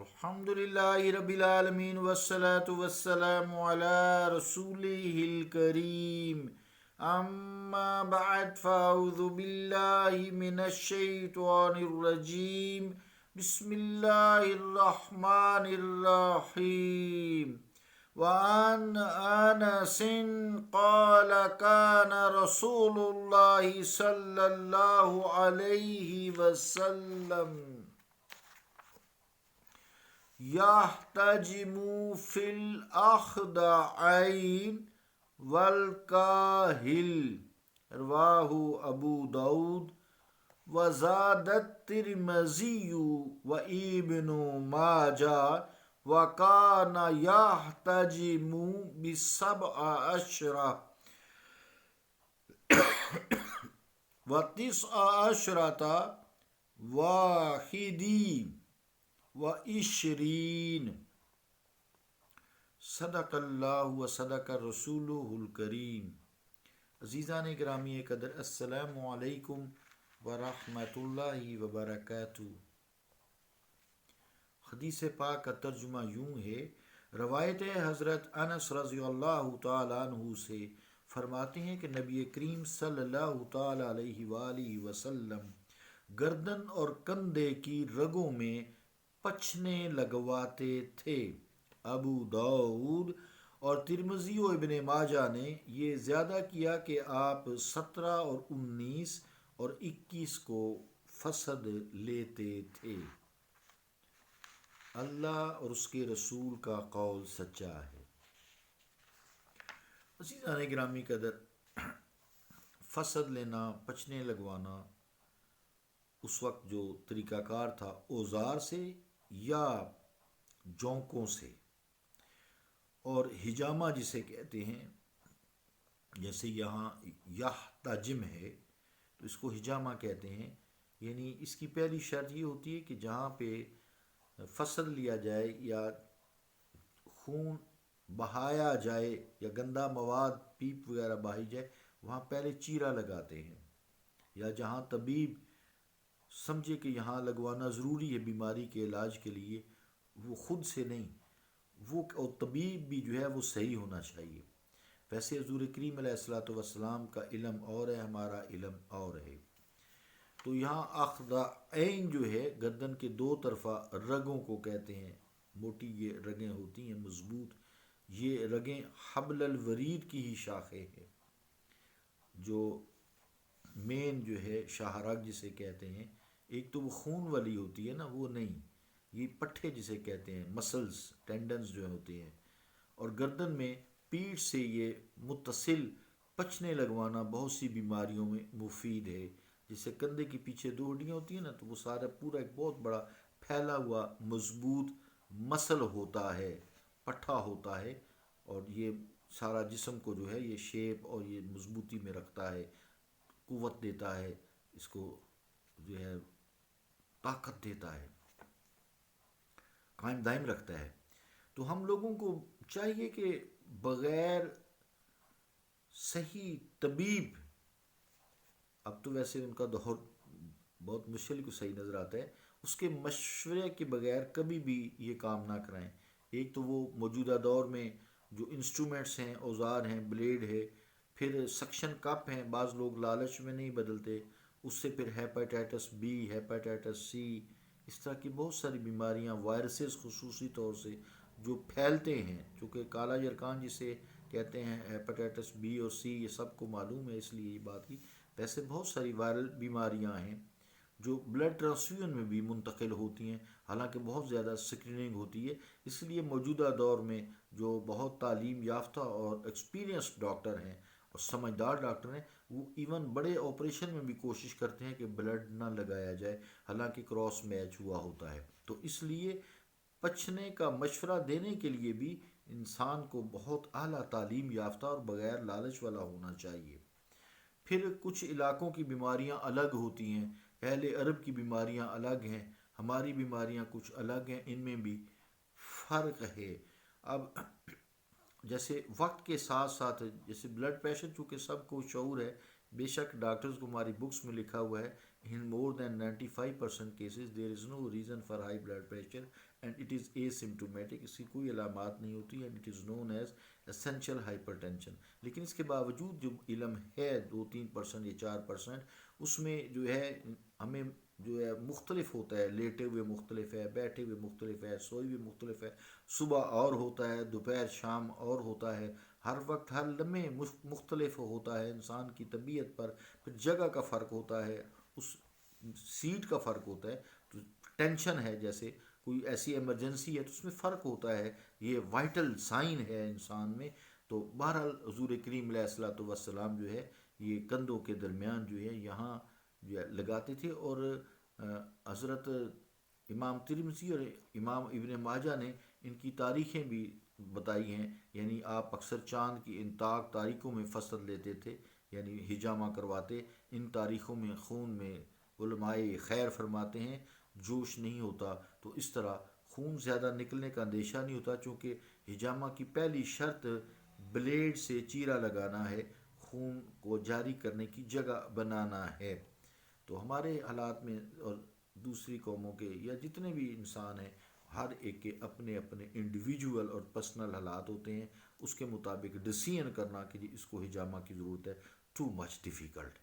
الحمدللہ رب العالمین والصلاة والسلام علی رسولہ الکریم اما بعد فاعوذ باللہ من الشیطان الرجیم بسم اللہ الرحمن الرحیم وعن انس قال كان رسول اللہ صلی اللہ علیہ وسلم يحتجم في الأخدعين والكاهل رواه أبو داود وزاد الترمذي وابن ماجه وكان يحتجم ب17 و19 واحدين و20 صدق اللہ و صدق رسولہ الکریم۔ عزیزان گرامی قدر، السلام علیکم ورحمۃ اللہ وبرکاتہ۔ حدیث پاک کا ترجمہ یوں ہے، روایت حضرت انس رضی اللہ تعالیٰ عنہ سے فرماتے ہیں کہ نبی کریم صلی اللہ تعالیٰ علیہ وآلہ وسلم گردن اور کندھے کی رگوں میں پچھنے لگواتے تھے۔ ابو داؤد اور ترمذی و ابن ماجہ نے یہ زیادہ کیا کہ آپ 17 اور 19 اور 21 کو فسد لیتے تھے۔ اللہ اور اس کے رسول کا قول سچا ہے۔ عزیزان گرامی قدر، فسد لینا، پچھنے لگوانا، اس وقت جو طریقہ کار تھا اوزار سے یا جونکوں سے، اور ہجامہ جسے کہتے ہیں، جیسے یہاں یحتجم ہے تو اس کو ہجامہ کہتے ہیں۔ یعنی اس کی پہلی شرط یہ ہوتی ہے کہ جہاں پہ فصل لیا جائے یا خون بہایا جائے یا گندا مواد پیپ وغیرہ بہائی جائے، وہاں پہلے چیرا لگاتے ہیں، یا جہاں طبیب سمجھے کہ یہاں لگوانا ضروری ہے بیماری کے علاج کے لیے، وہ خود سے نہیں، وہ طبیب بھی جو ہے وہ صحیح ہونا چاہیے۔ ویسے حضور کریم علیہ الصلوۃ والسلام کا علم اور ہے، ہمارا علم اور ہے۔ تو یہاں اخدعین جو ہے گردن کے دو طرفہ رگوں کو کہتے ہیں، موٹی یہ رگیں ہوتی ہیں، مضبوط یہ رگیں حبل الورید کی ہی شاخیں ہیں، جو مین جو ہے شاہ رگ جسے کہتے ہیں۔ ایک تو وہ خون والی ہوتی ہے نا، وہ نہیں، یہ پٹھے جسے کہتے ہیں، مسلز ٹینڈنز جو ہوتے ہیں، اور گردن میں پیٹھ سے یہ متصل پچھنے لگوانا بہت سی بیماریوں میں مفید ہے۔ جیسے کندھے کی پیچھے دو ہڈیاں ہوتی ہیں نا، تو وہ سارا پورا ایک بہت بڑا پھیلا ہوا مضبوط مسل ہوتا ہے، پٹھا ہوتا ہے، اور یہ سارا جسم کو جو ہے یہ شیپ اور یہ مضبوطی میں رکھتا ہے، قوت دیتا ہے، اس کو جو ہے طاقت دیتا ہے، قائم دائم رکھتا ہے۔ تو ہم لوگوں کو چاہیے کہ بغیر صحیح طبیب، اب تو ویسے ان کا دور بہت مشکل کو صحیح نظر آتا ہے، اس کے مشورے کے بغیر کبھی بھی یہ کام نہ کرائیں۔ ایک تو وہ موجودہ دور میں جو انسٹرومنٹس ہیں، اوزار ہیں، بلیڈ ہے، پھر سکشن کپ ہیں، بعض لوگ لالچ میں نہیں بدلتے، اس سے پھر ہیپاٹائٹس بی، ہیپاٹائٹس سی، اس طرح کی بہت ساری بیماریاں، وائرسز خصوصی طور سے جو پھیلتے ہیں، چونکہ کالا یرکان جسے کہتے ہیں، ہیپاٹائٹس بی اور سی، یہ سب کو معلوم ہے، اس لیے یہ بات کی۔ ویسے بہت ساری وائرل بیماریاں ہیں جو بلڈ ٹرانسفیوژن میں بھی منتقل ہوتی ہیں، حالانکہ بہت زیادہ سکریننگ ہوتی ہے۔ اس لیے موجودہ دور میں جو بہت تعلیم یافتہ اور ایکسپیرینسڈ ڈاکٹر ہیں اور سمجھدار ڈاکٹر ہیں، وہ ایون بڑے آپریشن میں بھی کوشش کرتے ہیں کہ بلڈ نہ لگایا جائے، حالانکہ کراس میچ ہوا ہوتا ہے۔ تو اس لیے پچھنے کا مشورہ دینے کے لیے بھی انسان کو بہت اعلیٰ تعلیم یافتہ اور بغیر لالچ والا ہونا چاہیے۔ پھر کچھ علاقوں کی بیماریاں الگ ہوتی ہیں، اہل عرب کی بیماریاں الگ ہیں، ہماری بیماریاں کچھ الگ ہیں، ان میں بھی فرق ہے۔ اب جیسے وقت کے ساتھ ساتھ، جیسے بلڈ پریشر چونکہ سب کو شعور ہے، بے شک ڈاکٹرز کو ہماری بکس میں لکھا ہوا ہے in more than 95% cases there is no reason for high blood pressure and it is asymptomatic. اس کی کوئی علامات نہیں ہوتی and it is known as essential hypertension. لیکن اس کے باوجود جو علم ہے 2-3% یا 4%، اس میں جو ہے ہمیں جو ہے مختلف ہوتا ہے، لیٹے ہوئے مختلف ہے، بیٹھے ہوئے مختلف ہے، سوئے ہوئے مختلف ہے، صبح اور ہوتا ہے، دوپہر شام اور ہوتا ہے، ہر وقت ہر لمحے مختلف ہوتا ہے انسان کی طبیعت پر. پھر جگہ کا فرق ہوتا ہے، اس سیٹ کا فرق ہوتا ہے. تو ٹینشن ہے، جیسے کوئی ایسی ایمرجنسی ہے تو اس میں فرق ہوتا ہے، یہ وائٹل سائن ہے انسان میں. تو بہرحال حضور کریم علیہ الصلوۃ والسلام جو ہے یہ کندھوں کے درمیان جو ہے یہاں جو ہے لگاتے تھے. اور حضرت امام ترمذی اور امام ابن ماجہ نے ان کی تاریخیں بھی بتائی ہیں. یعنی آپ اکثر چاند کی ان تاریخوں میں فصل لیتے تھے، یعنی حجامہ کرواتے. ان تاریخوں میں خون میں علماء خیر فرماتے ہیں جوش نہیں ہوتا. تو اس طرح خون زیادہ نکلنے کا اندیشہ نہیں ہوتا، چونکہ حجامہ کی پہلی شرط بلیڈ سے چیرا لگانا ہے، خون کو جاری کرنے کی جگہ بنانا ہے. تو ہمارے حالات میں اور دوسری قوموں کے یا جتنے بھی انسان ہیں، ہر ایک کے اپنے اپنے انڈیویجول اور پرسنل حالات ہوتے ہیں. اس کے مطابق ڈسیزن کرنا کہ جی اس کو حجامہ کی ضرورت ہے، ٹو مچ ڈیفیکلٹ.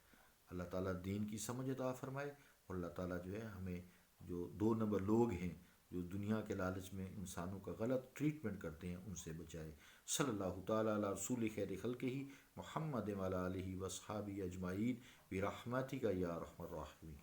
اللہ تعالیٰ دین کی سمجھ عطا فرمائے، اور اللہ تعالیٰ جو ہے ہمیں جو 2 نمبر لوگ ہیں جو دنیا کے لالچ میں انسانوں کا غلط ٹریٹمنٹ کرتے ہیں ان سے بچائے. صلی اللہ تعالیٰ علی رسول خیر خلقہ محمد وعلی آلہ وصحابہ اجمعین برحمتک یا ارحم الراحمین.